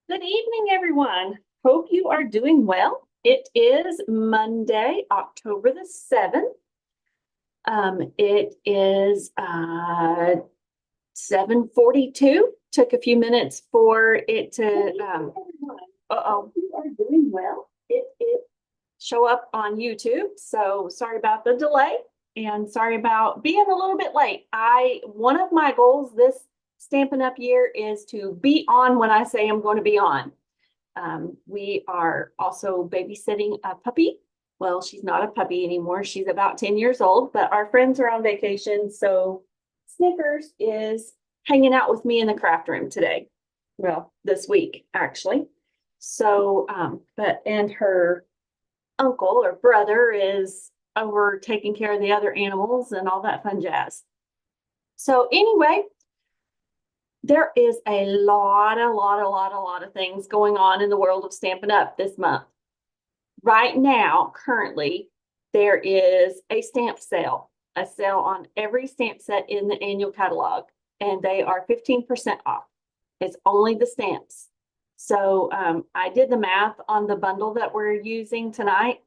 Good evening, everyone. Hope you are doing well. It is Monday, October the 7th. It is 7:42. Took a few minutes for it to you are doing well. It show up on YouTube. So sorry about the delay and sorry about being a little bit late. One of my goals this Stampin' Up year is to be on when I say I'm going to be on. We are also babysitting a puppy. Well, she's not a puppy anymore. She's about 10 years old, but our friends are on vacation. So Snickers is hanging out with me in the craft room today. Well, this week, actually. So, and her uncle or brother is over taking care of the other animals and all that fun jazz. So anyway, there is a lot of things going on in the world of Stampin' Up this month. Right now, currently, there is a stamp sale, a sale on every stamp set in the annual catalog, and they are 15% off. It's only the stamps. So I did the math on the bundle that we're using tonight.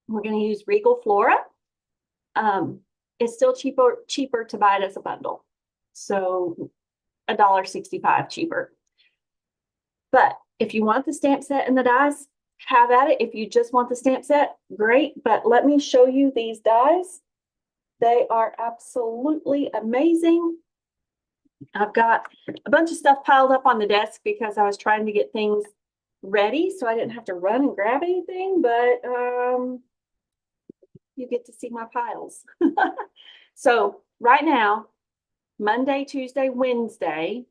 We're going to use Regal Flora. It's still cheaper to buy it as a bundle. So $1.65 cheaper. But if you want the stamp set and the dies, have at it. If you just want the stamp set, great. But let me show you these dies. They are absolutely amazing. I've got a bunch of stuff piled up on the desk because I was trying to get things ready so I didn't have to run and grab anything, but you get to see my piles. So right now, Monday, Tuesday, Wednesday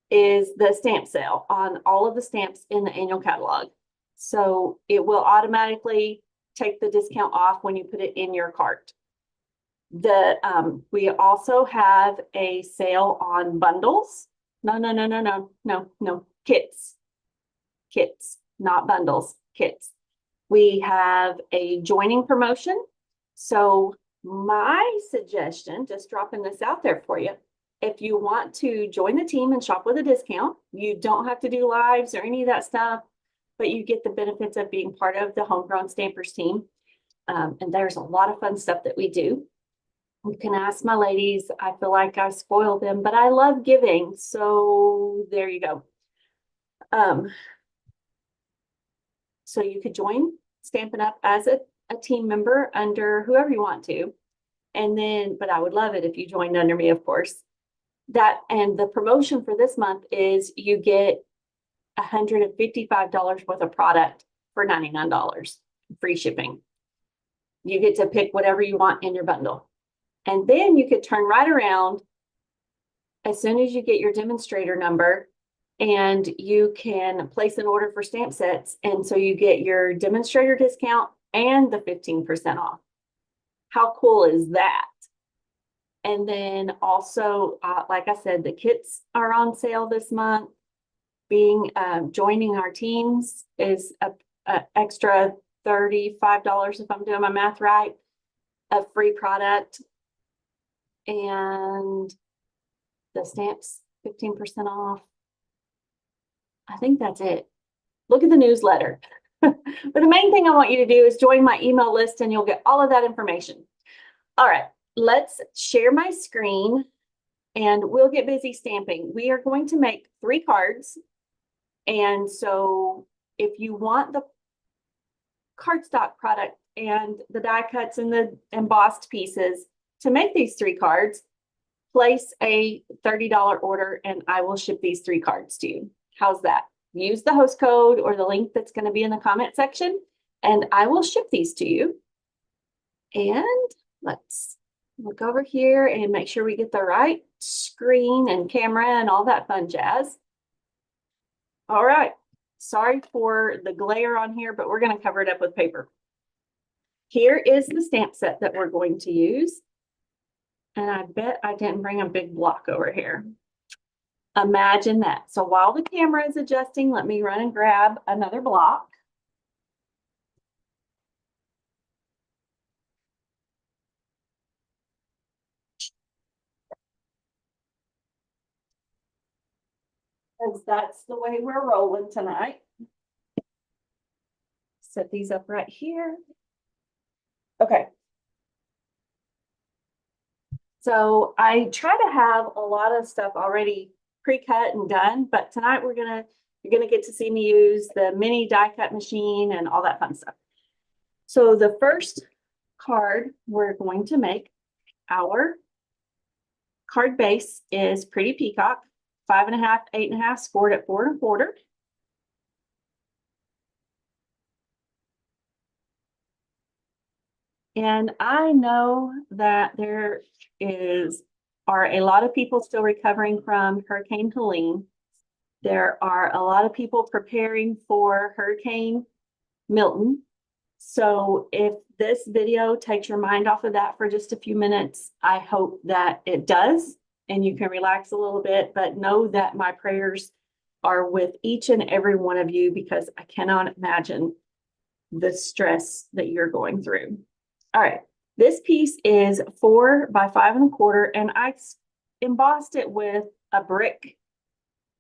is the stamp sale on all of the stamps in the annual catalog. So it will automatically take the discount off when you put it in your cart. We also have a sale on bundles. No, kits, not bundles, kits. We have a joining promotion. So my suggestion, just dropping this out there for you, if you want to join the team and shop with a discount, you don't have to do lives or any of that stuff, but you get the benefits of being part of the Homegrown Stampers team. And there's a lot of fun stuff that we do. You can ask my ladies. I feel like I spoil them, but I love giving. So there you go. So you could join Stampin' Up as a team member under whoever you want to. And then, but I would love it if you joined under me, of course. And the promotion for this month is you get $155 worth of product for $99, free shipping. You get to pick whatever you want in your bundle. And then you could turn right around as soon as you get your demonstrator number and you can place an order for stamp sets. And so you get your demonstrator discount and the 15% off. How cool is that? And then also, like I said, the kits are on sale this month. Joining our teams is a extra $35 if I'm doing my math right, of free product. And the stamps 15% off. I think that's it. Look at the newsletter. But the main thing I want you to do is join my email list and you'll get all of that information. All right, let's share my screen and we'll get busy stamping. We are going to make 3 cards. And so if you want the cardstock product and the die cuts and the embossed pieces to make these 3 cards, place a $30 order and I will ship these 3 cards to you. How's that? Use the host code or the link that's going to be in the comment section and I will ship these to you. And let's look over here and make sure we get the right screen and camera and all that fun jazz. All right. Sorry for the glare on here, but we're going to cover it up with paper. Here is the stamp set that we're going to use. And I bet I didn't bring a big block over here. Imagine that. So while the camera is adjusting, let me run and grab another block. because that's the way we're rolling tonight. Set these up right here. Okay. So I try to have a lot of stuff already pre-cut and done, but tonight you're gonna get to see me use the mini die cut machine and all that fun stuff. So the first card we're going to make, our card base is Pretty Peacock, 5.5, 8.5, scored at 4 1/4. And I know that there are a lot of people still recovering from Hurricane Helene. There are a lot of people preparing for Hurricane Milton. So if this video takes your mind off of that for just a few minutes, I hope that it does and you can relax a little bit, but know that my prayers are with each and every one of you because I cannot imagine the stress that you're going through. All right, this piece is 4 by 5 1/4, and I embossed it with a brick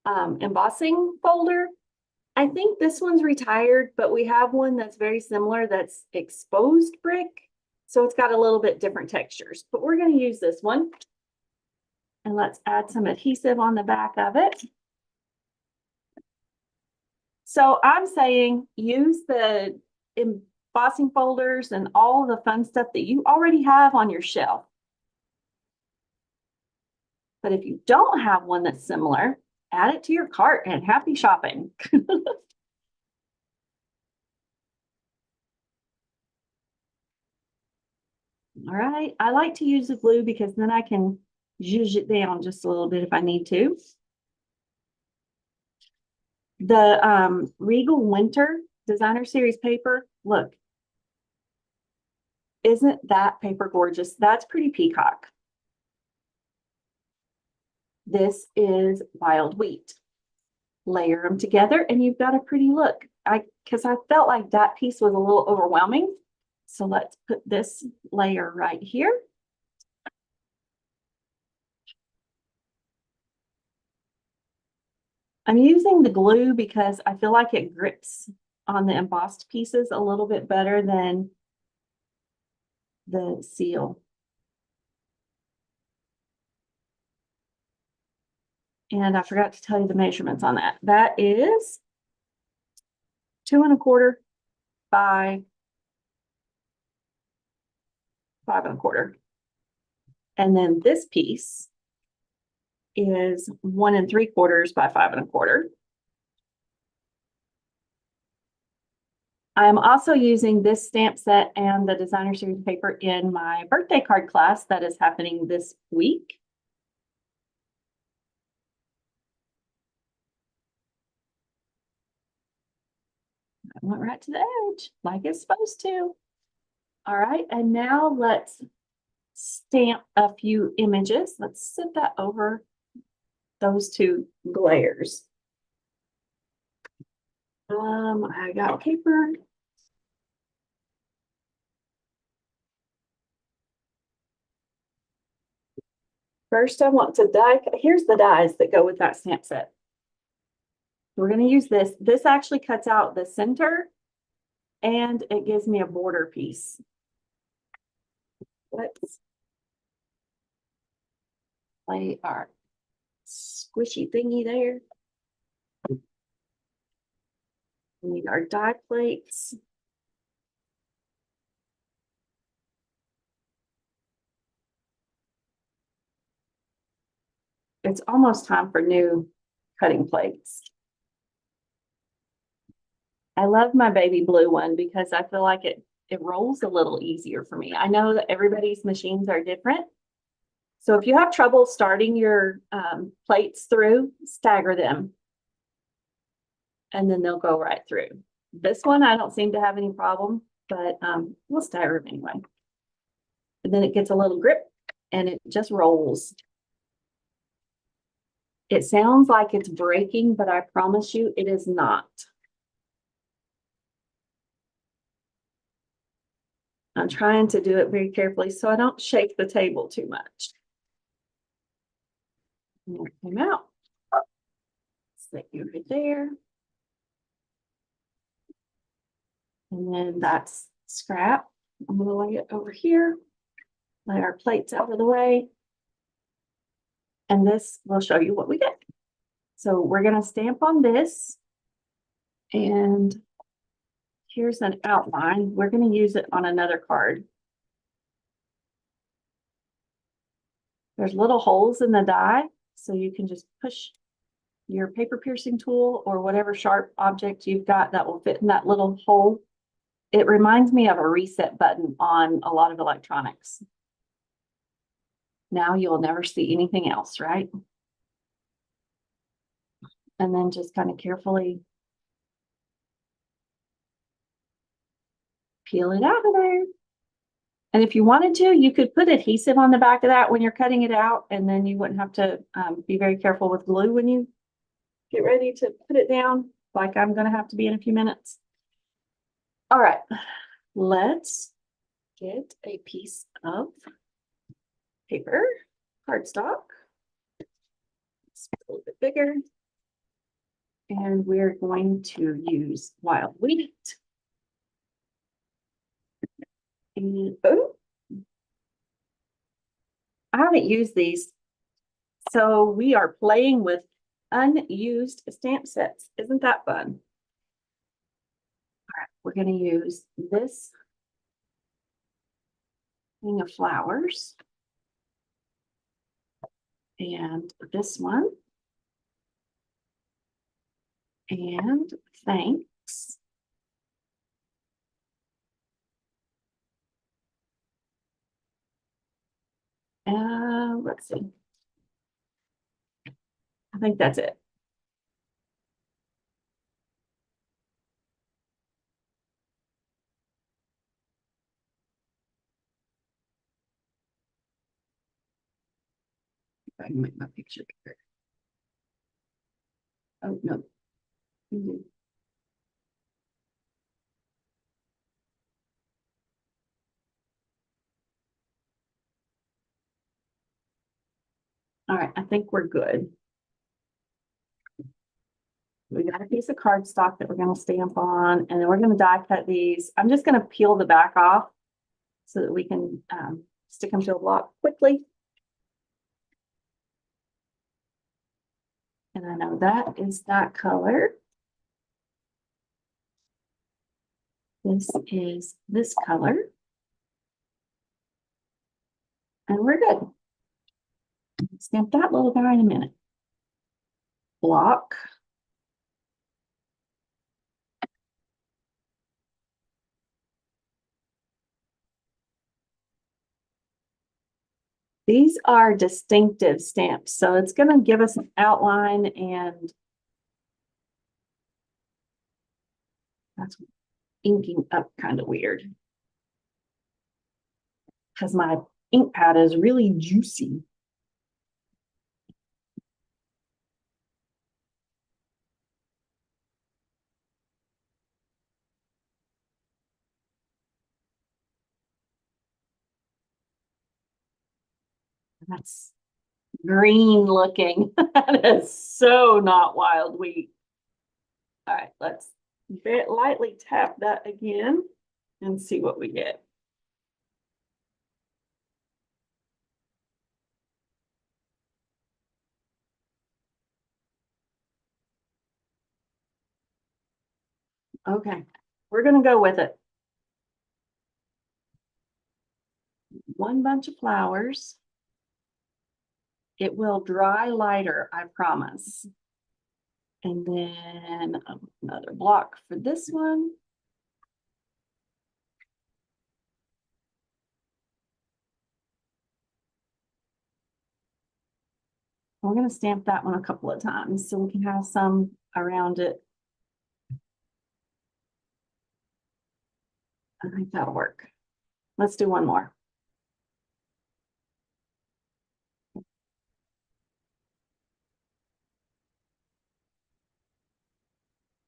embossing folder. I think this one's retired, but we have one that's very similar that's exposed brick. So it's got a little bit different textures, but we're going to use this one. And let's add some adhesive on the back of it. So I'm saying use the embossing folders and all the fun stuff that you already have on your shelf. But if you don't have one that's similar, add it to your cart and happy shopping. All right, I like to use the glue because then I can zhuzh it down just a little bit if I need to. The Regal Winter Designer Series paper, look. Isn't that paper gorgeous? That's Pretty Peacock. This is Wild Wheat. Layer them together and you've got a pretty look. Because I felt like that piece was a little overwhelming. So let's put this layer right here. I'm using the glue because I feel like it grips on the embossed pieces a little bit better than the seal. And I forgot to tell you the measurements on that. That is 2 1/4 by 5 1/4. And then this piece is 1 3/4 by 5 1/4. I'm also using this stamp set and the Designer Series paper in my birthday card class that is happening this week. I went right to the edge like it's supposed to. All right, and now let's stamp a few images. Let's set that over those two glares. I got paper. First, I want to die. Here's the dies that go with that stamp set. We're going to use this. This actually cuts out the center and it gives me a border piece. Let's lay our squishy thingy there. We need our die plates. It's almost time for new cutting plates. I love my baby blue one because I feel like it rolls a little easier for me. I know that everybody's machines are different. So if you have trouble starting your plates through, stagger them. And then they'll go right through. This one, I don't seem to have any problem, but we'll stagger them anyway. And then it gets a little grip and it just rolls. It sounds like it's breaking, but I promise you it is not. I'm trying to do it very carefully so I don't shake the table too much. And it came out. Set you right there. And then that's scrap. I'm gonna lay it over here. Lay our plates out of the way. And this will show you what we get. So we're gonna stamp on this. And here's an outline. We're gonna use it on another card. There's little holes in the die, so you can just push your paper piercing tool or whatever sharp object you've got that will fit in that little hole. It reminds me of a reset button on a lot of electronics. Now you'll never see anything else, right? And then just kind of carefully peel it out of there. And if you wanted to, you could put adhesive on the back of that when you're cutting it out, and then you wouldn't have to be very careful with glue when you get ready to put it down, like I'm going to have to be in a few minutes. All right, let's get a piece of paper, cardstock. It's a little bit bigger. And we're going to use wild wheat. And oh, I haven't used these. So we are playing with unused stamp sets. Isn't that fun? All right, we're going to use this thing of flowers and this one. And thanks. Let's see. I think that's it. If I can make my picture bigger. Oh, no. All right, I think we're good. We got a piece of cardstock that we're going to stamp on, and then we're going to die cut these. I'm just going to peel the back off so that we can stick them to a block quickly. And I know that is that color. This is this color. And we're good. Stamp that little guy in a minute. Block. These are distinctive stamps, so it's going to give us an outline, and that's inking up kind of weird because my ink pad is really juicy. That's green looking. That is so not wild wheat. All right, let's lightly tap that again and see what we get. Okay, we're going to go with it. One bunch of flowers. It will dry lighter, I promise. And then another block for this one. We're going to stamp that one a couple of times so we can have some around it. I think that'll work. Let's do one more.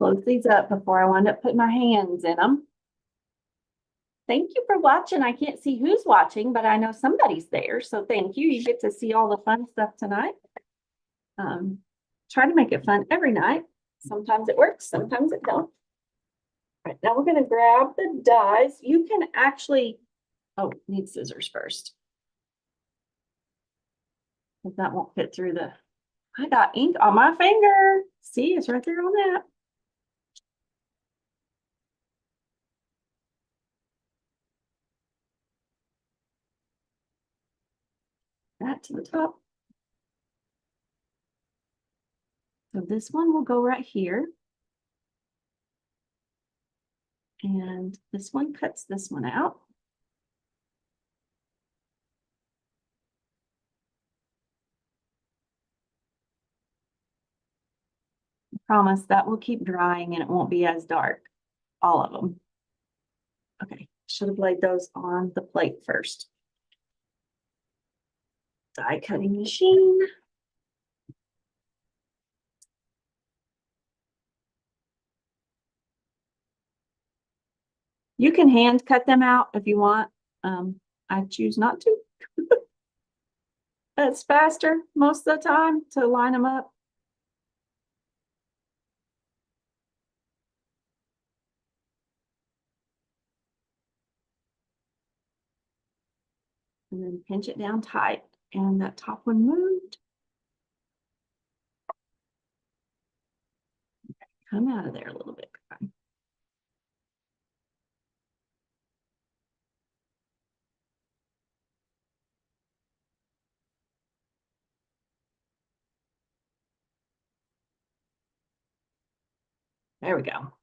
Close these up before I wind up putting my hands in them. Thank you for watching. I can't see who's watching, but I know somebody's there. So thank you. You get to see all the fun stuff tonight. Try to make it fun every night. Sometimes it works, sometimes it don't. All right, now we're gonna grab the dies. You can actually, oh, need scissors first. Because that won't fit through the, I got ink on my finger. See, it's right there on that. That to the top. So this one will go right here. And this one cuts this one out. I promise that will keep drying and it won't be as dark. All of them. Okay, should have laid those on the plate first. Die cutting machine. You can hand cut them out if you want. I choose not to. It's faster most of the time to line them up. And then pinch it down tight. And that top one moved. Come out of there a little bit. There we go.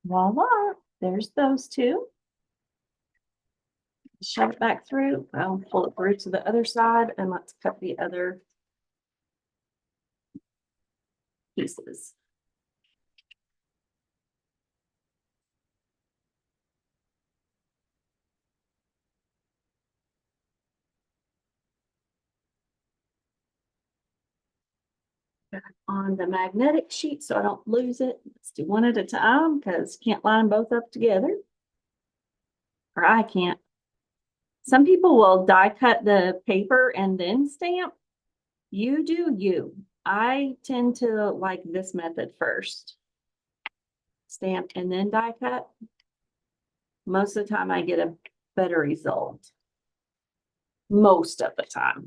Voila, there's those two. Shove it back through. I'll pull it through to the other side and let's cut the other pieces. On the magnetic sheet so I don't lose it. Let's do one at a time because you can't line both up together. Or I can't. Some people will die cut the paper and then stamp. You do you. I tend to like this method first. Stamp and then die cut. Most of the time I get a better result. Most of the time.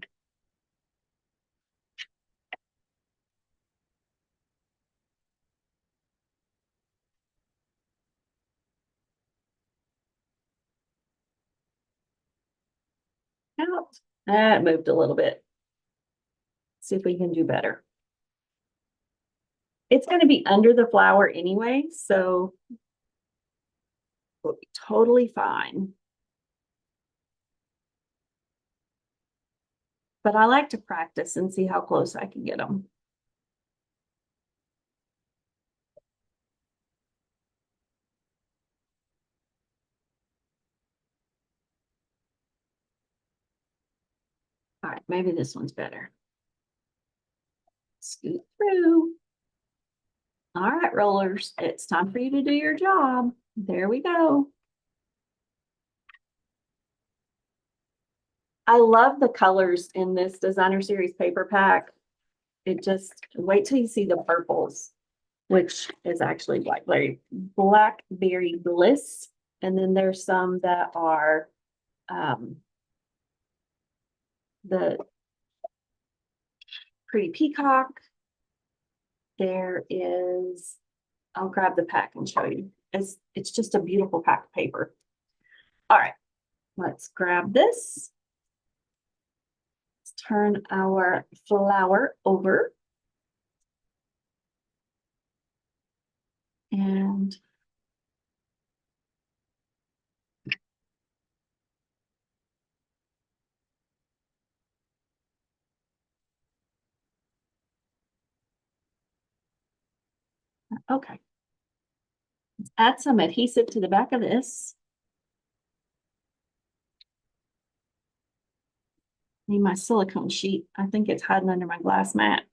Out. That moved a little bit. See if we can do better. It's going to be under the flower anyway, so it'll be totally fine. But I like to practice and see how close I can get them. All right, maybe this one's better. Scoot through. All right, rollers, it's time for you to do your job. There we go. I love the colors in this designer series paper pack. It just, wait till you see the purples, which is actually Blackberry Bliss. And then there's some that are the Pretty Peacock. There is, I'll grab the pack and show you. It's just a beautiful pack of paper. All right, let's grab this. Let's turn our flower over. And okay. Let's add some adhesive to the back of this. Need my silicone sheet. I think it's hiding under my glass mat.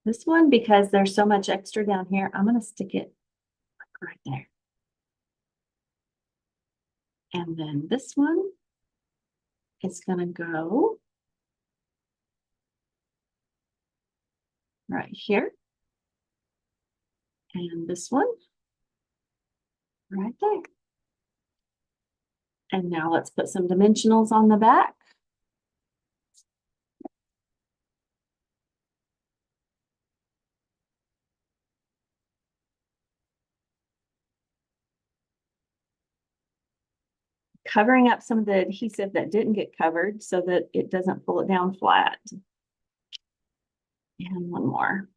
This one, because there's so much extra down here, I'm going to stick it right there. And then this one is going to go right here. And this one right there. And now let's put some dimensionals on the back. Covering up some of the adhesive that didn't get covered so that it doesn't pull it down flat. And one more.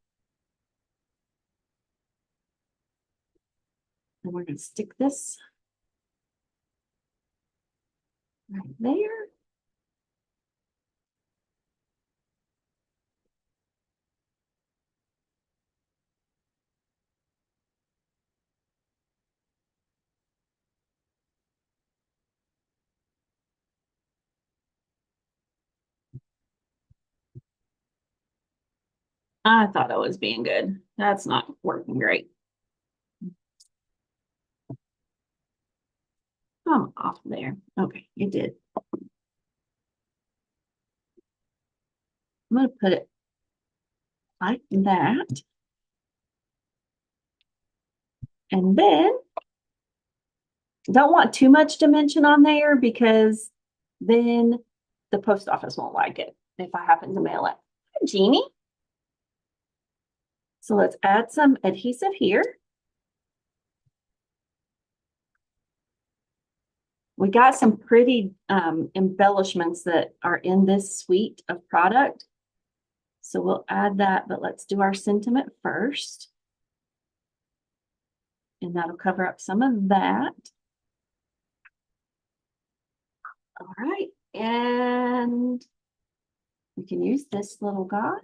And we're going to stick this right there. I thought I was being good. That's not working great. Come off there. Okay, it did. I'm going to put it like that. And then don't want too much dimension on there because then the post office won't like it if I happen to mail it. Hi, Jeannie. So let's add some adhesive here. We got some pretty embellishments that are in this suite of product. So we'll add that, but let's do our sentiment first. And that'll cover up some of that. All right, and we can use this little guy.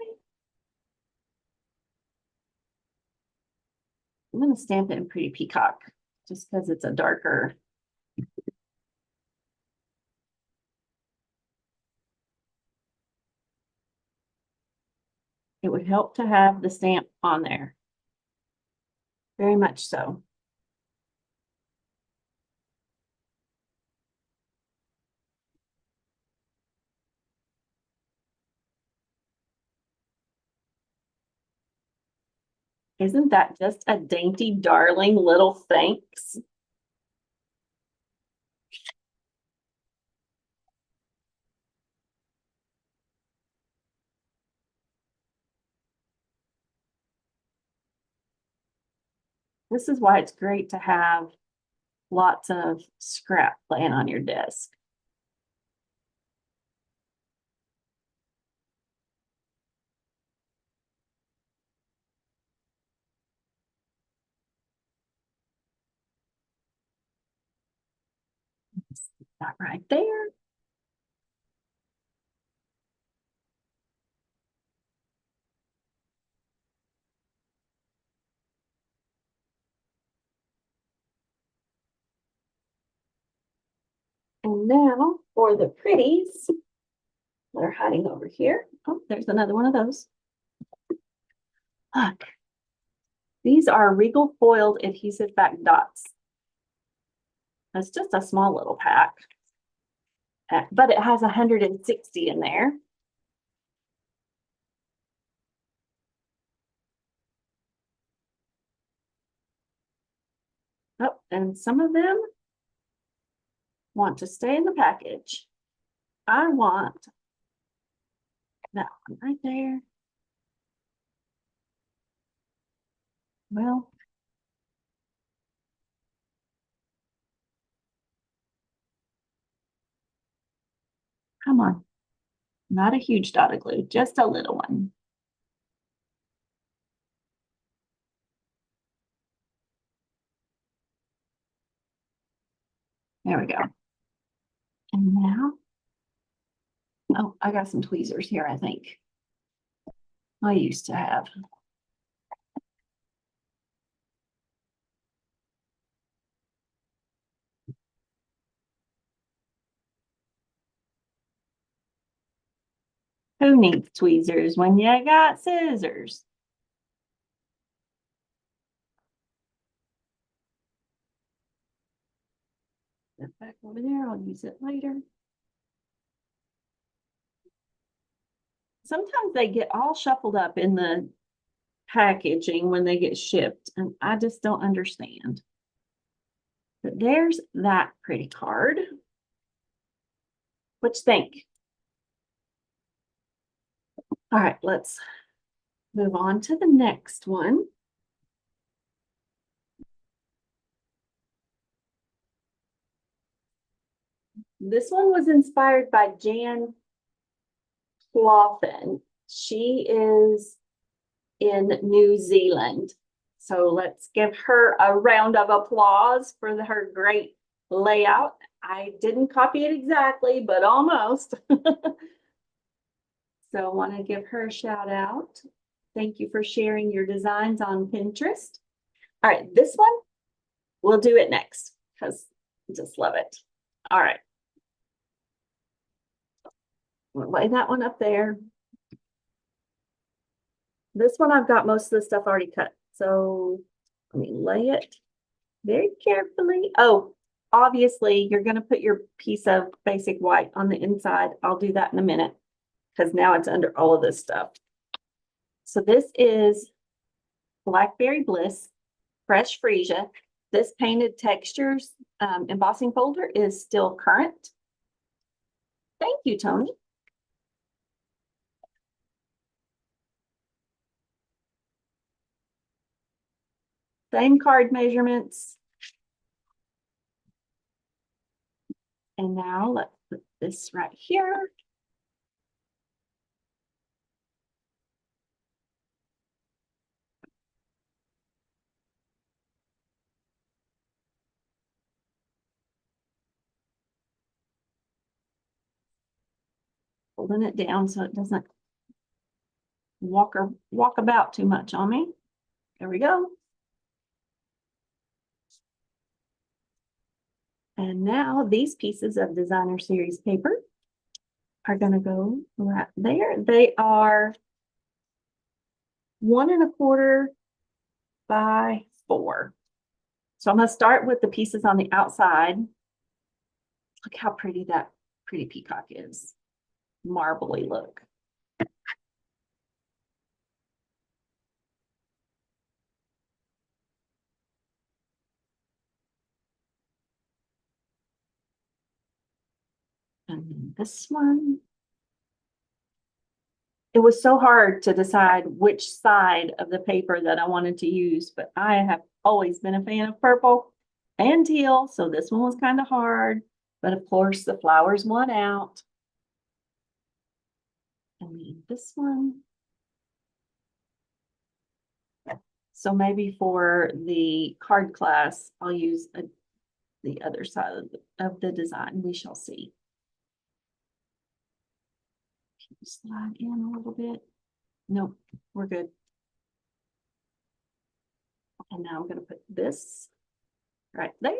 I'm going to stamp it in Pretty Peacock just because it's a darker. It would help to have the stamp on there. Very much so. Isn't that just a dainty, darling little thanks? This is why it's great to have lots of scrap laying on your desk. That right there. And now for the pretties that are hiding over here. Oh, there's another one of those. Look, these are Regal foiled adhesive back dots. It's just a small little pack, but it has 160 in there. Oh, and some of them want to stay in the package. I want that one right there. Well, come on. Not a huge dot of glue, just a little one. There we go. And now, oh, I got some tweezers here, I think. I used to have. Who needs tweezers when you got scissors? That back over there, I'll use it later. Sometimes they get all shuffled up in the packaging when they get shipped, and I just don't understand. But there's that pretty card. What you think? All right, let's move on to the next one. This one was inspired by Jan Clothen. She is in New Zealand. So let's give her a round of applause for her great layout. I didn't copy it exactly, but almost. So I want to give her a shout out. Thank you for sharing your designs on Pinterest. All right, this one, we'll do it next because I just love it. All right. We'll lay that one up there. This one, I've got most of the stuff already cut. So let me lay it very carefully. Oh, obviously, you're going to put your piece of basic white on the inside. I'll do that in a minute because now it's under all of this stuff. So this is Blackberry Bliss Fresh Freesia. This painted textures embossing folder is still current. Thank you, Tony. Same card measurements. And now let's put this right here. Holding it down so it doesn't walk about too much on me. There we go. And now these pieces of designer series paper are going to go right there. They are 1 1/4 by 4. So I'm going to start with the pieces on the outside. Look how pretty that pretty peacock is. Marbly look. And then this one. It was so hard to decide which side of the paper that I wanted to use, but I have always been a fan of purple and teal, so this one was kind of hard. But of course, the flowers won out. And then this one. So maybe for the card class, I'll use the other side of the design. We shall see. Slide in a little bit. Nope, we're good. And now I'm going to put this right there.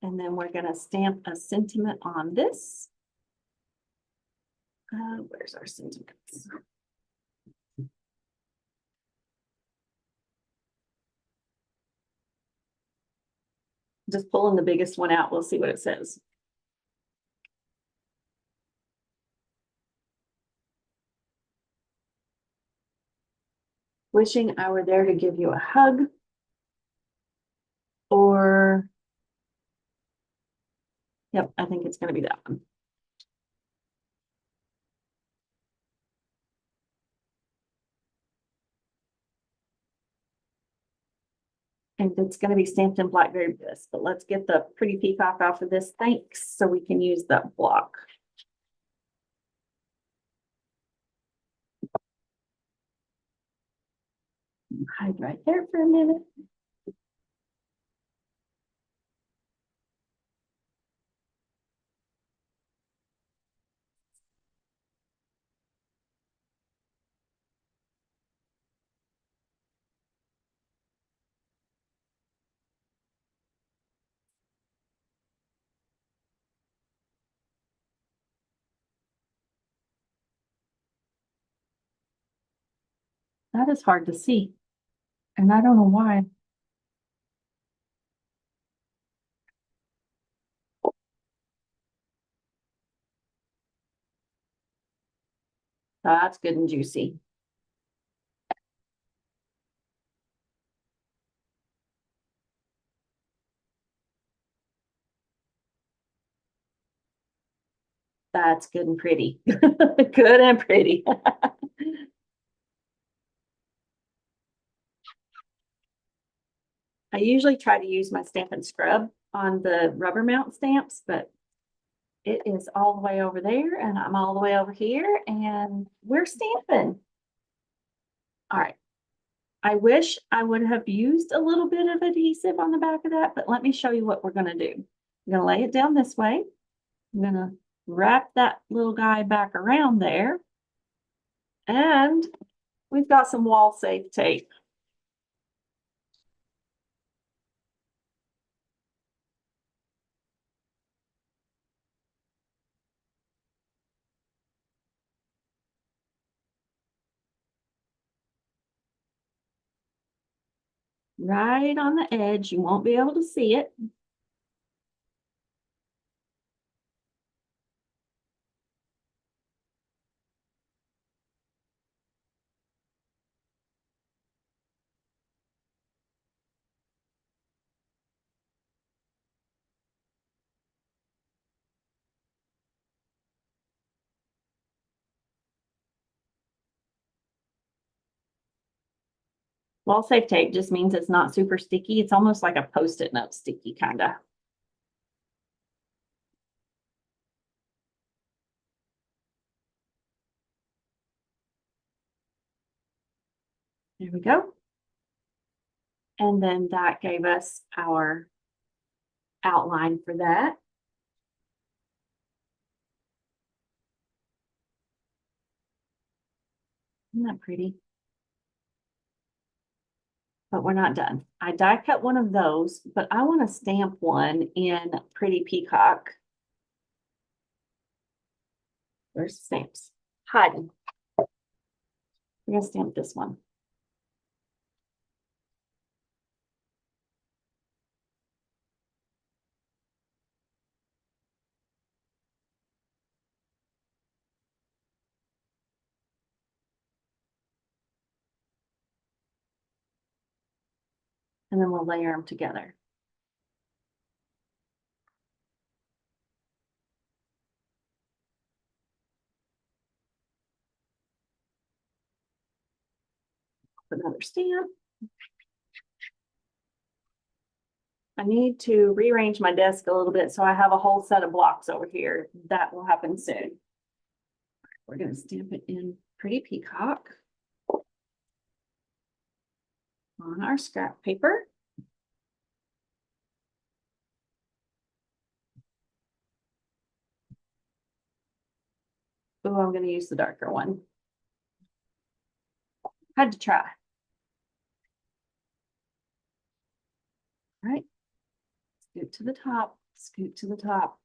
And then we're going to stamp a sentiment on this. Where's our sentiments? Just pulling the biggest one out, we'll see what it says. Wishing I were there to give you a hug. Or, yep, I think it's going to be that one. And it's going to be stamped in Blackberry Bliss, but let's get the pretty peacock off of this. Thanks. So we can use that block. Hide right there for a minute. That is hard to see, and I don't know why. That's good and juicy. That's good and pretty. Good and pretty. I usually try to use my Stampin' Scrub on the rubber mount stamps, but it is all the way over there and I'm all the way over here and we're stamping. All right. I wish I would have used a little bit of adhesive on the back of that, but let me show you what we're going to do. I'm going to lay it down this way. I'm going to wrap that little guy back around there. And we've got some wall safe tape. Right on the edge. You won't be able to see it. Wall safe tape just means it's not super sticky. It's almost like a Post-it note sticky kind of. There we go. And then that gave us our outline for that. Isn't that pretty? But we're not done. I die cut one of those, but I want to stamp one in Pretty Peacock. Where's the stamps? Hiding. We're going to stamp this one. And then we'll layer them together. Another stamp. I need to rearrange my desk a little bit so I have a whole set of blocks over here. That will happen soon. We're going to stamp it in Pretty Peacock on our scrap paper. Oh, I'm going to use the darker one. Had to try. All right. Scoot to the top, scoot to the top.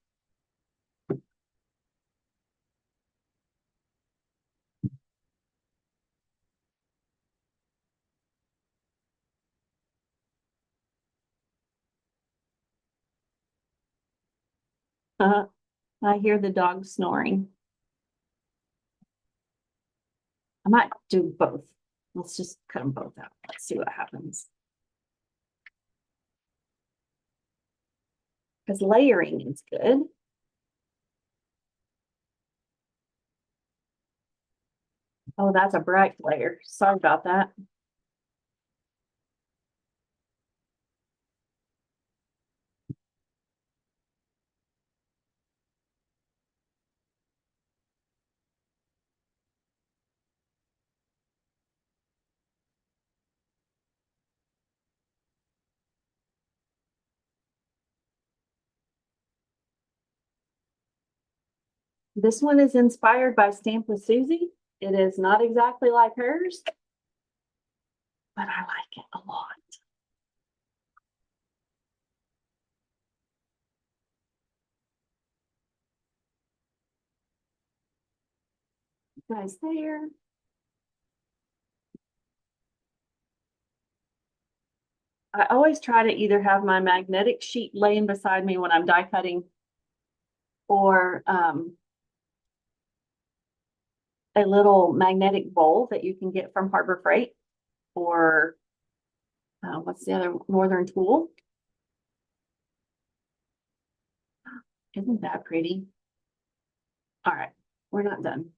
I hear the dog snoring. I might do both. Let's just cut them both out. Let's see what happens. Because layering is good. Oh, that's a bright layer. Sorry about that. This one is inspired by Stamp with Susie. It is not exactly like hers, but I like it a lot. You guys there? I always try to either have my magnetic sheet laying beside me when I'm die cutting or a little magnetic bowl that you can get from Harbor Freight or what's the other Northern Tool. Isn't that pretty? All right, we're not done.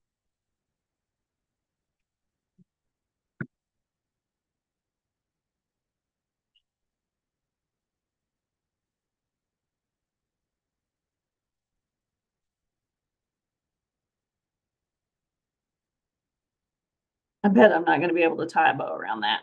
I bet I'm not going to be able to tie a bow around that.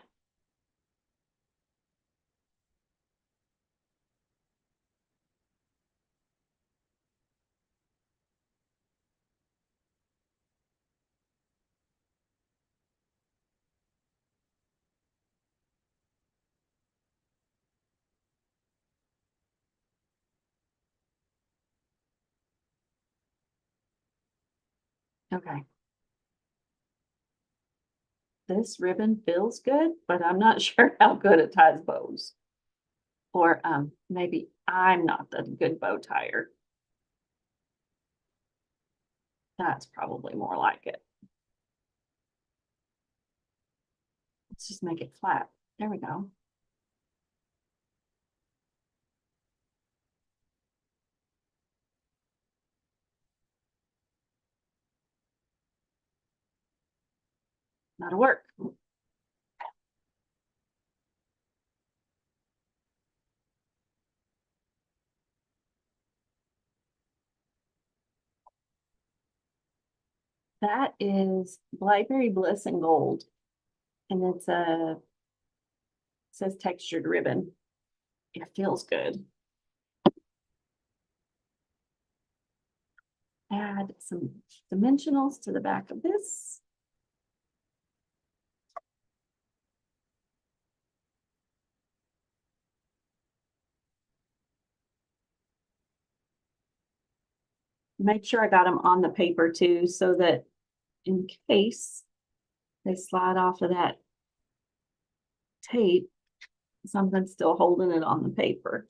Okay. This ribbon feels good, but I'm not sure how good it ties bows. Or maybe I'm not the good bow tire. That's probably more like it. Let's just make it flat. There we go. That'll work. That is Blackberry Bliss and Gold. And it's it says textured ribbon. It feels good. Add some dimensionals to the back of this. Make sure I got them on the paper too, so that in case they slide off of that tape, something's still holding it on the paper.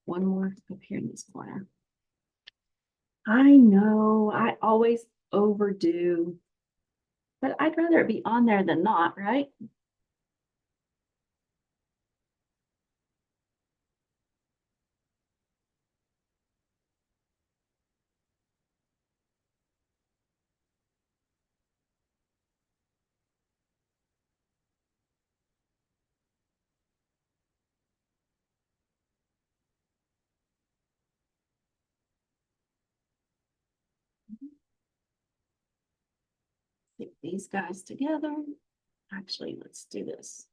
One more up here in this corner. I know I always overdo, but I'd rather it be on there than not, right? Stick these guys together. Actually, let's do this.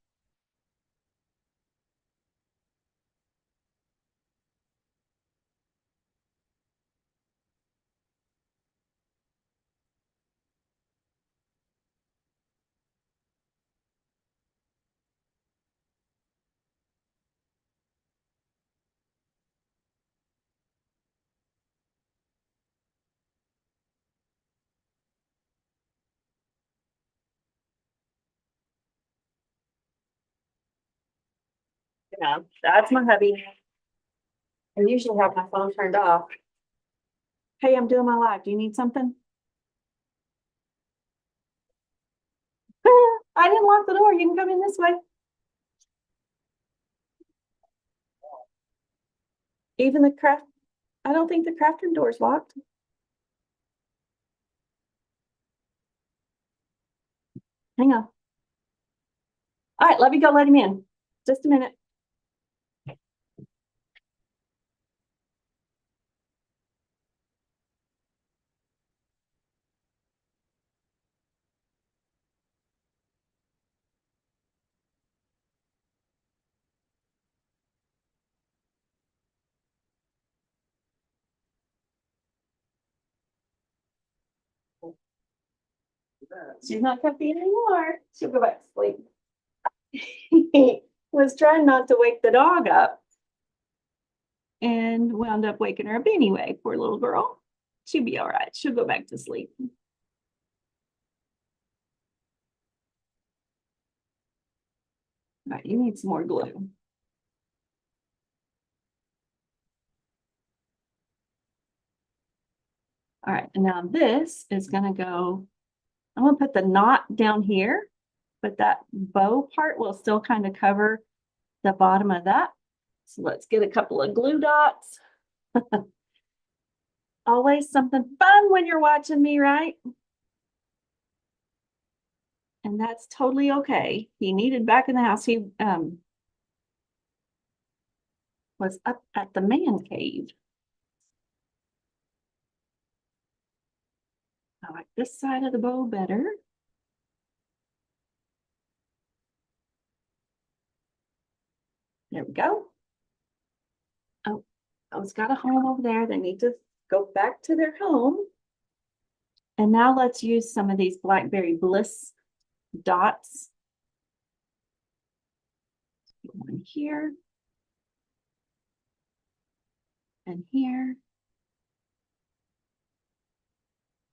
Yeah, that's my hubby. I usually have my phone turned off. Hey, I'm doing my live. Do you need something? I didn't lock the door. You can come in this way. Even the craft, I don't think the crafting door is locked. Hang on. All right, let me go let him in. Just a minute. She's not comfy anymore. She'll go back to sleep. He was trying not to wake the dog up and wound up waking her up anyway. Poor little girl. She'll be all right. She'll go back to sleep. All right, you need some more glue. All right, and now this is gonna go, I'm gonna put the knot down here, but that bow part will still kind of cover the bottom of that. So let's get a couple of glue dots. Always something fun when you're watching me, right? And that's totally okay. He needed back in the house. He was up at the man cave. I like this side of the bow better. There we go. Oh, it's got a home over there. They need to go back to their home. And now let's use some of these Blackberry Bliss dots. One here. And here.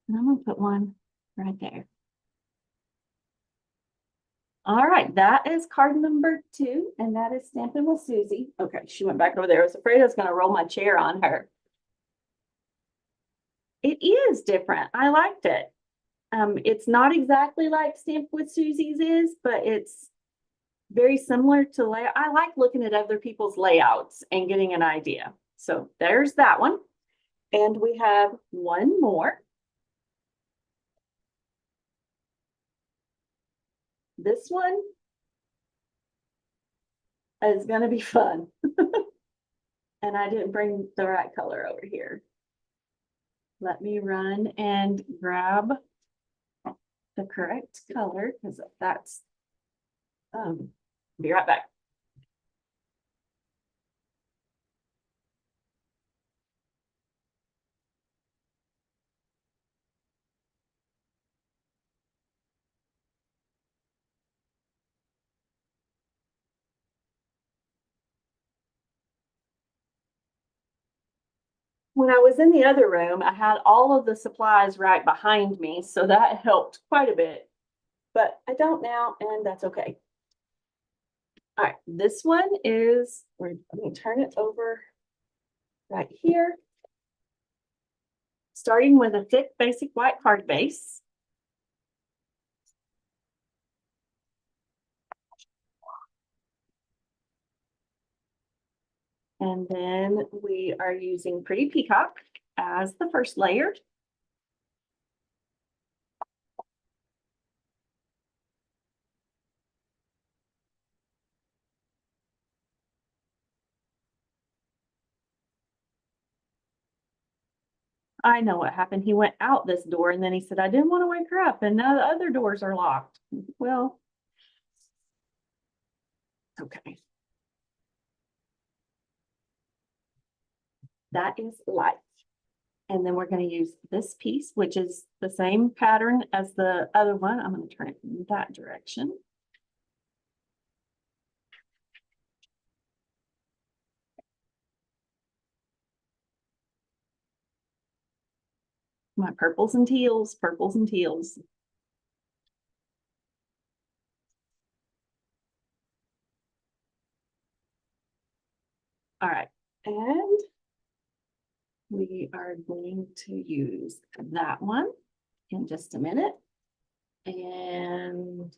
And I'm gonna put one right there. All right, that is card number 2, and that is Stampin' with Susie. Okay, she went back over there. I was afraid I was gonna roll my chair on her. It is different. I liked it. It's not exactly like Stampin' with Susie's is, but it's very similar to layout. I like looking at other people's layouts and getting an idea. So there's that one. And we have one more. This one is going to be fun. And I didn't bring the right color over here. Let me run and grab the correct color because that's, be right back. When I was in the other room, I had all of the supplies right behind me, so that helped quite a bit. But I don't now, and that's okay. All right, this one is, let me turn it over right here. Starting with a thick basic white card base. And then we are using Pretty Peacock as the first layer. I know what happened. He went out this door and then he said, I didn't want to wake her up and now the other doors are locked. Well, okay. That is light. And then we're going to use this piece, which is the same pattern as the other one. I'm going to turn it in that direction. My purples and teals, purples and teals. All right, and we are going to use that one in just a minute. And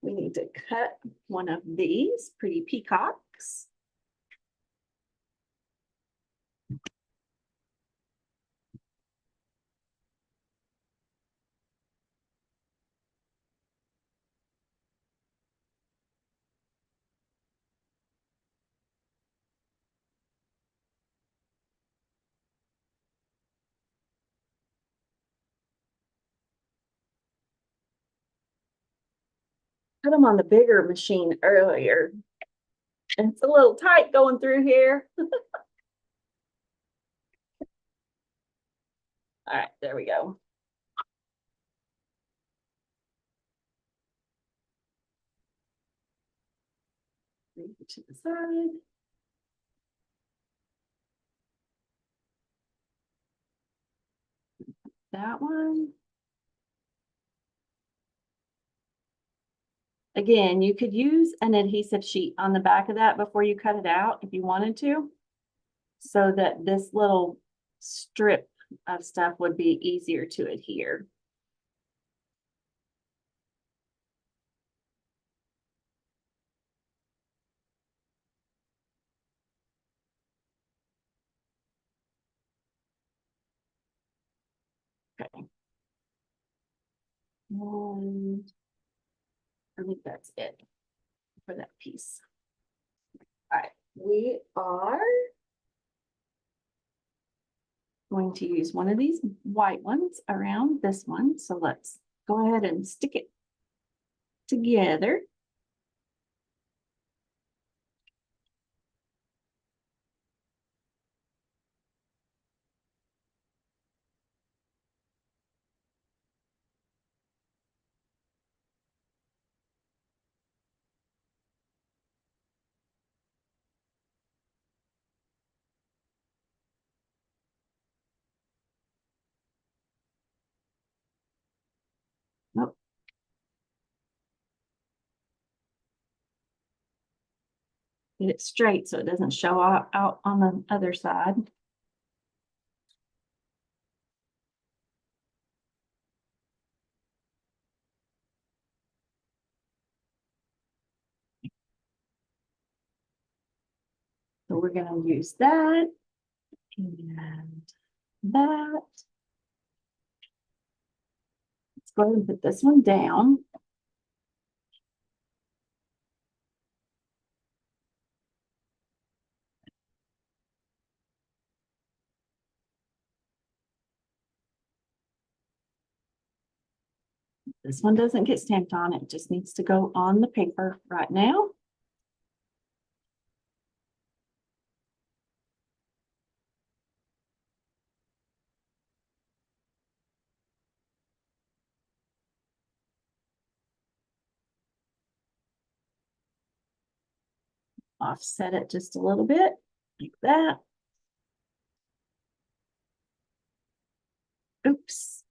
we need to cut one of these Pretty Peacocks. Put them on the bigger machine earlier. And it's a little tight going through here. All right, there we go. Bring it to the side. That one. Again, you could use an adhesive sheet on the back of that before you cut it out if you wanted to, so that this little strip of stuff would be easier to adhere. Okay. And I think that's it for that piece. All right, we are going to use one of these white ones around this one. So let's go ahead and stick it together. Nope. Get it straight so it doesn't show out on the other side. So we're going to use that and that. Let's go ahead and put this one down. This one doesn't get stamped on, it just needs to go on the paper right now. Offset it just a little bit, like that. Oops.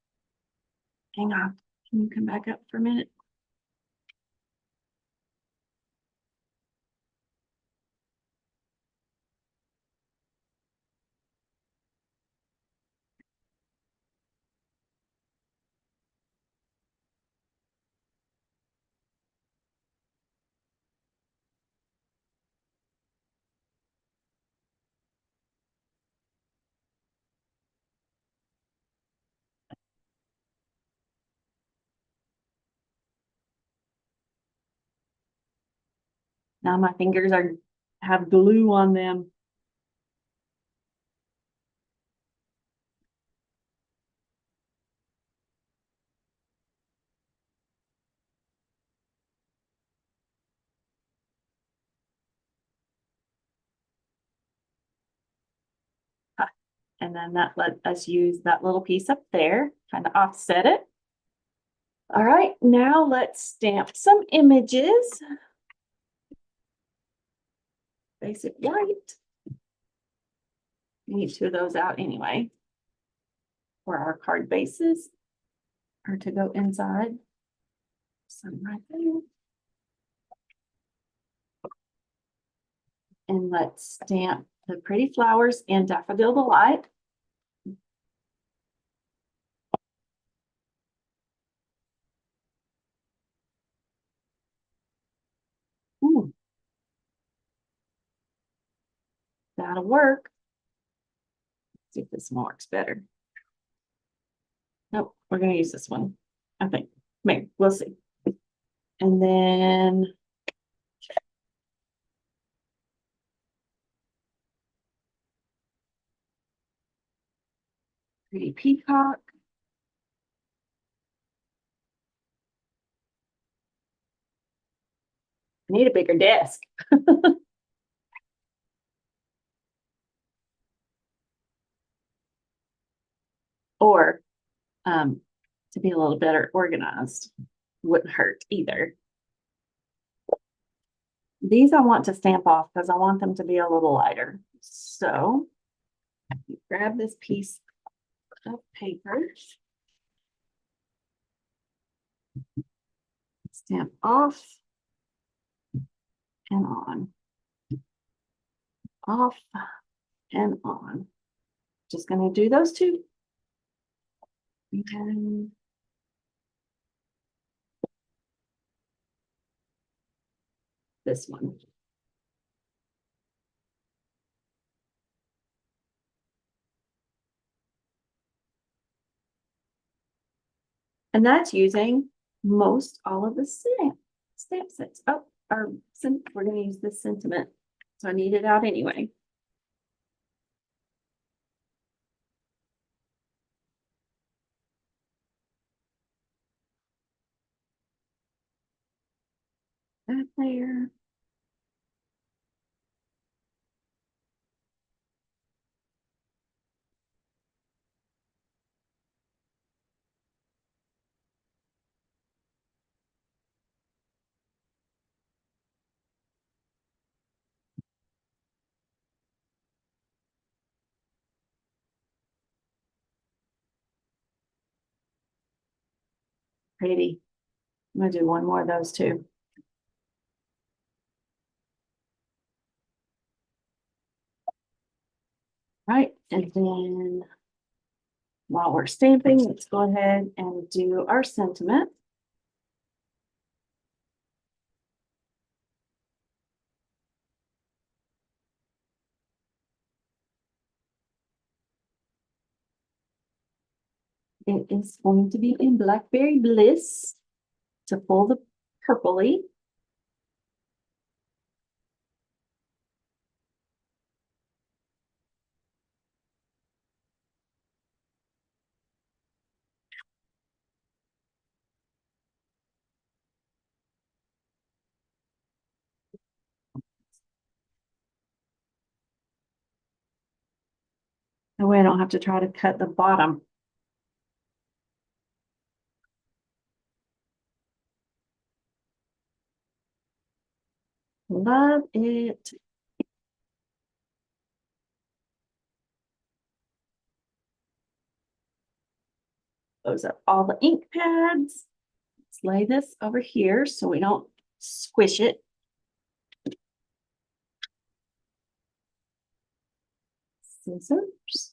Hang on. Can you come back up for a minute? Now my fingers have glue on them. And then that let us use that little piece up there, kind of offset it. All right, now let's stamp some images. Basic white. We need two of those out anyway, for our card bases, or to go inside. Some right there. And let's stamp the pretty flowers and Daffodil Delight. Ooh. That'll work. Let's see if this one works better. Nope, we're gonna use this one, I think. Maybe, we'll see. And then pretty peacock. I need a bigger desk. Or to be a little better organized. Wouldn't hurt either. These I want to stamp off because I want them to be a little lighter. So grab this piece of paper, stamp off and off and on. Just going to do those two. And this one. And that's using most all of the stamp sets. Oh, we're going to use this sentiment. So I need it out anyway. That there. Pretty. I'm going to do one more of those too. Right, and then while we're stamping, let's go ahead and do our sentiment. It is going to be in Blackberry Bliss to pull the purpley. That way I don't have to try to cut the bottom. Love it. Those are all the ink pads. Let's lay this over here so we don't squish it. Scissors.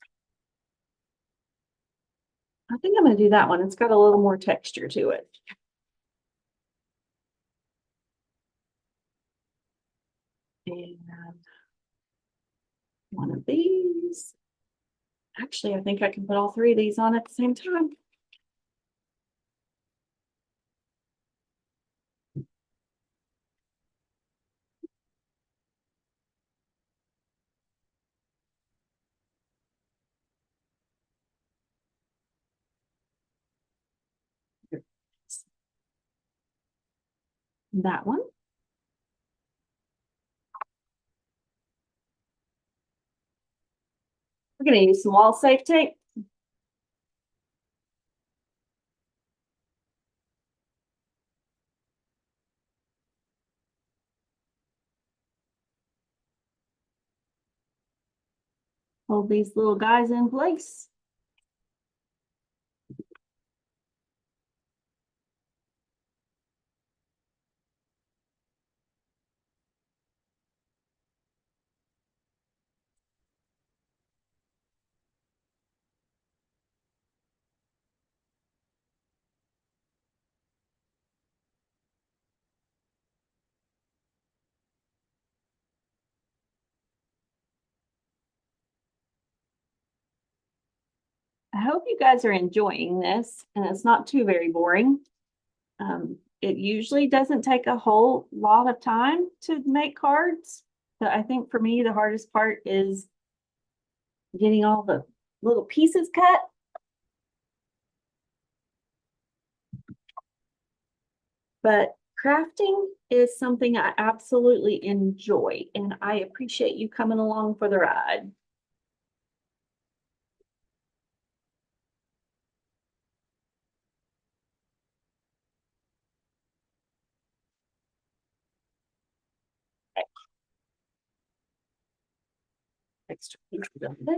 I think I'm going to do that one. It's got a little more texture to it. And one of these. Actually, I think I can put all three of these on at the same time. That one. We're going to use some wall safe tape. Hold these little guys in place. I hope you guys are enjoying this and it's not too very boring. It usually doesn't take a whole lot of time to make cards, but I think for me, the hardest part is getting all the little pieces cut. But crafting is something I absolutely enjoy, and I appreciate you coming along for the ride. Extra pieces up there.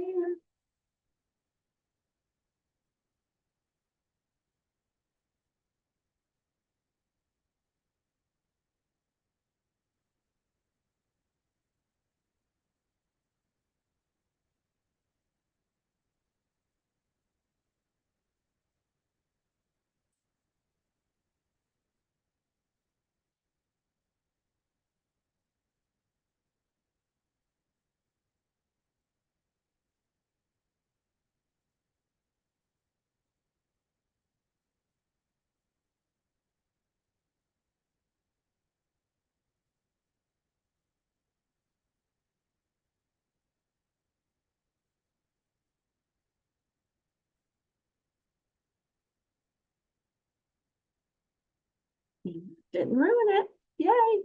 Didn't ruin it. Yay.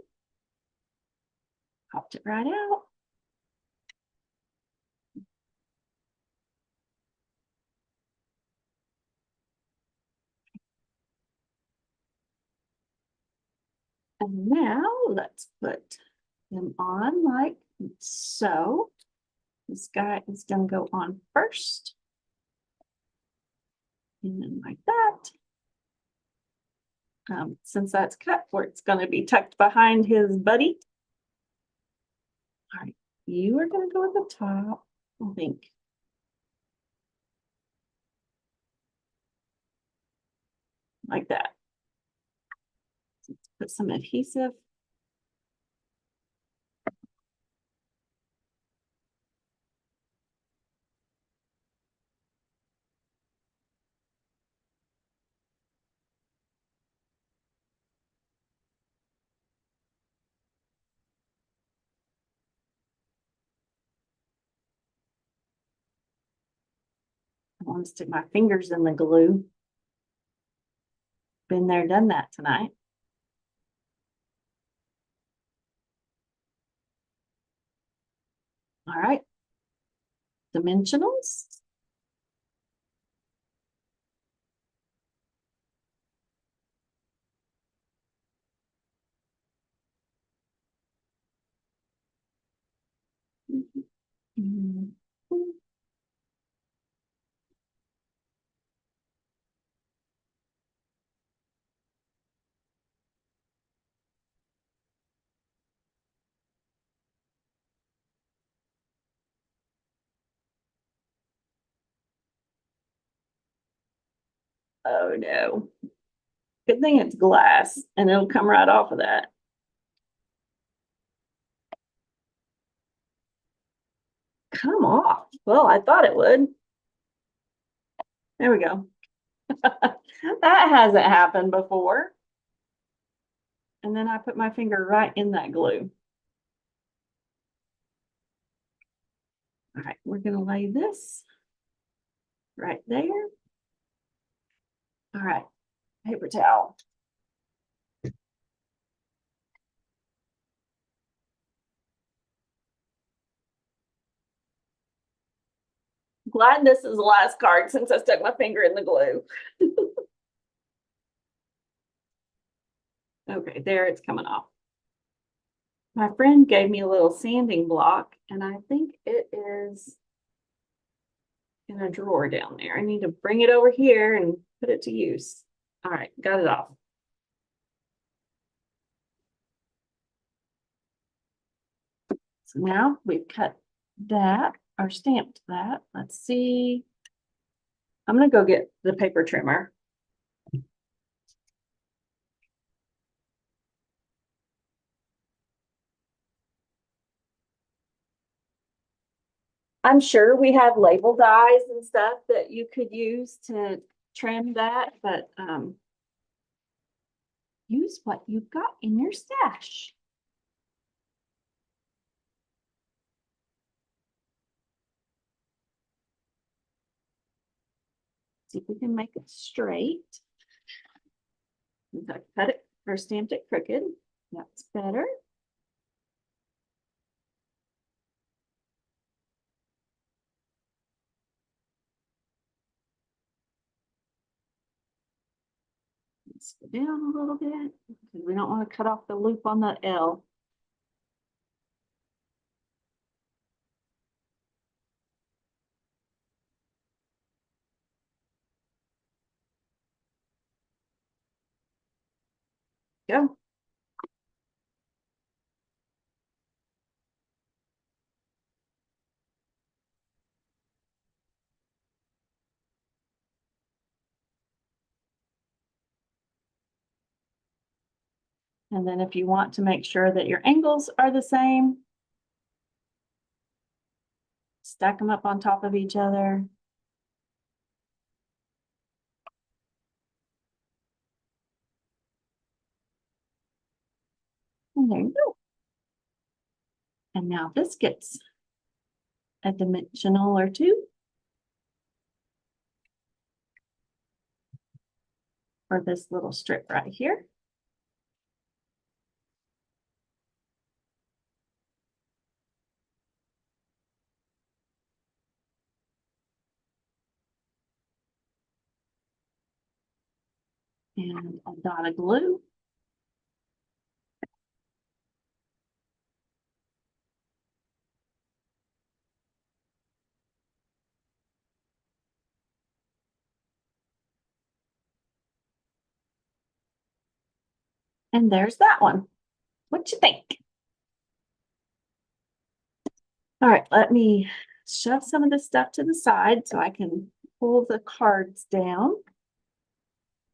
Popped it right out. And now let's put them on like so. This guy is going to go on first. And then like that. Since that's cut where it's going to be tucked behind his buddy. All right, you are going to go at the top, I think. Like that. Put some adhesive. I want to stick my fingers in the glue. Been there, done that tonight. All right. Dimensionals. Oh no. Good thing it's glass and it'll come right off of that. Come off. Well, I thought it would. There we go. That hasn't happened before. And then I put my finger right in that glue. All right, we're going to lay this right there. All right, paper towel. Glad this is the last card since I stuck my finger in the glue. Okay, there it's coming off. My friend gave me a little sanding block, and I think it is in a drawer down there. I need to bring it over here and put it to use. All right, got it off. So now we've cut that or stamped that. Let's see. I'm going to go get the paper trimmer. I'm sure we have label dies and stuff that you could use to trim that, but use what you've got in your stash. See if we can make it straight. I cut it or stamped it crooked. That's better. Let's go down a little bit because we don't want to cut off the loop on the L. Go. And then if you want to make sure that your angles are the same, stack them up on top of each other. And there you go. And now this gets a dimensional or two for this little strip right here. And a dot of glue. And there's that one. What you think? All right, let me shove some of this stuff to the side so I can pull the cards down.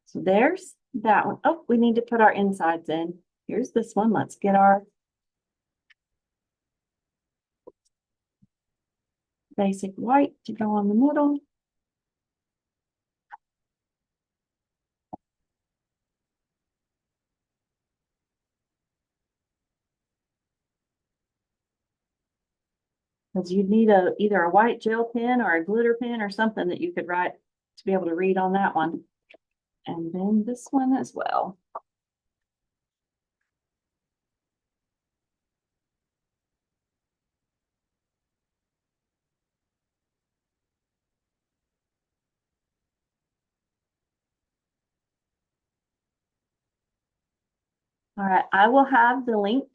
So there's that one. Oh, we need to put our insides in. Here's this one. Let's get our basic white to go on the middle. Because you'd need either a white gel pen or a glitter pen or something that you could write to be able to read on that one. And then this one as well. All right, I will have the link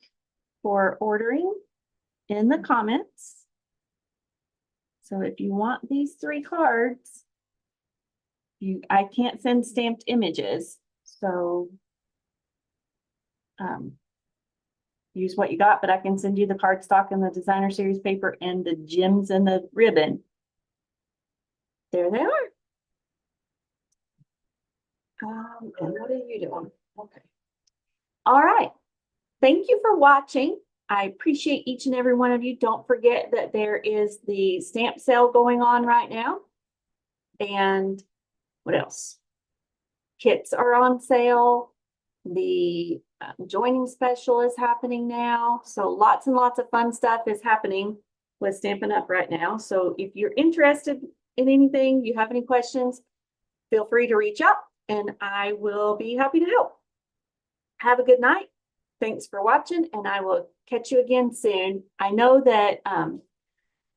for ordering in the comments. So if you want these 3 cards, I can't send stamped images, so use what you got, but I can send you the cardstock and the designer series paper and the gems and the ribbon. There they are. And what are you doing? Okay. All right. Thank you for watching. I appreciate each and every one of you. Don't forget that there is the stamp sale going on right now. And what else? Kits are on sale. The joining special is happening now. So lots and lots of fun stuff is happening with Stampin' Up! Right now. So if you're interested in anything, you have any questions, feel free to reach out and I will be happy to help. Have a good night. Thanks for watching, and I will catch you again soon. I know that I'm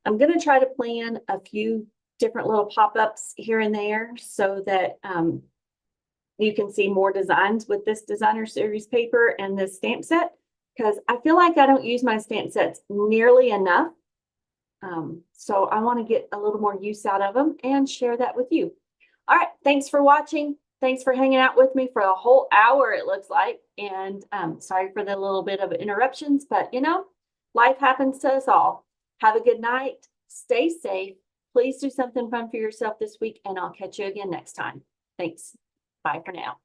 going to try to plan a few different little pop-ups here and there so that you can see more designs with this designer series paper and this stamp set, because I feel like I don't use my stamp sets nearly enough. So I want to get a little more use out of them and share that with you. All right. Thanks for watching. Thanks for hanging out with me for a whole hour, it looks like. And sorry for the little bit of interruptions, but you know, life happens to us all. Have a good night. Stay safe. Please do something fun for yourself this week, and I'll catch you again next time. Thanks. Bye for now.